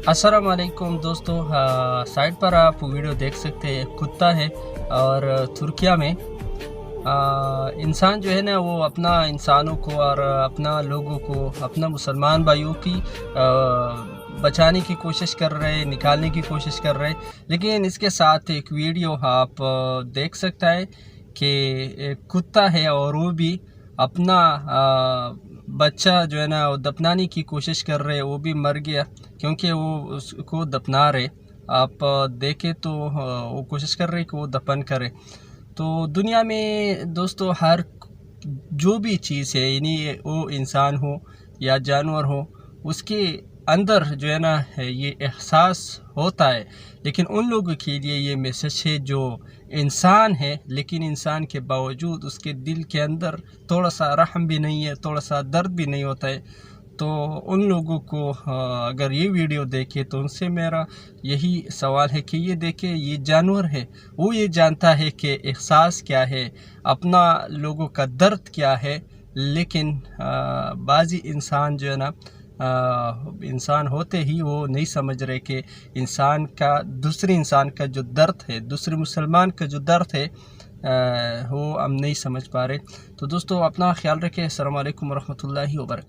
अस्सलाम वालेकुम दोस्तों, साइड पर आप वीडियो देख सकते हैं। कुत्ता है और तुर्किया में इंसान जो है ना वो अपना इंसानों को और अपना लोगों को, अपना मुसलमान भाइयों की बचाने की कोशिश कर रहे हैं, निकालने की कोशिश कर रहे हैं। लेकिन इसके साथ एक वीडियो आप देख सकता है कि एक कुत्ता है और वो भी अपना बच्चा जो है ना वो दफनाने की कोशिश कर रहे हैं। वो भी मर गया क्योंकि वो उसको दफना रहे। आप देखें तो वो कोशिश कर रहे कि वो दफन करे। तो दुनिया में दोस्तों हर जो भी चीज़ है, यानी वो इंसान हो या जानवर हो, उसके अंदर जो है ना ये एहसास होता है। लेकिन उन लोगों के लिए ये मैसेज है जो इंसान है लेकिन इंसान के बावजूद उसके दिल के अंदर थोड़ा सा रहम भी नहीं है, थोड़ा सा दर्द भी नहीं होता है। तो उन लोगों को अगर ये वीडियो देखे तो उनसे मेरा यही सवाल है कि ये देखे, ये जानवर है, वो ये जानता है कि एहसास क्या है, अपना लोगों का दर्द क्या है। लेकिन बाज़ी इंसान जो है ना इंसान होते ही वो नहीं समझ रहे कि इंसान का, दूसरे इंसान का जो दर्द है, दूसरे मुसलमान का जो दर्द है वो हम नहीं समझ पा रहे। तो दोस्तों अपना ख्याल रखें। अस्सलाम वालेकुम रहमतुल्लाहि व बरकातहू।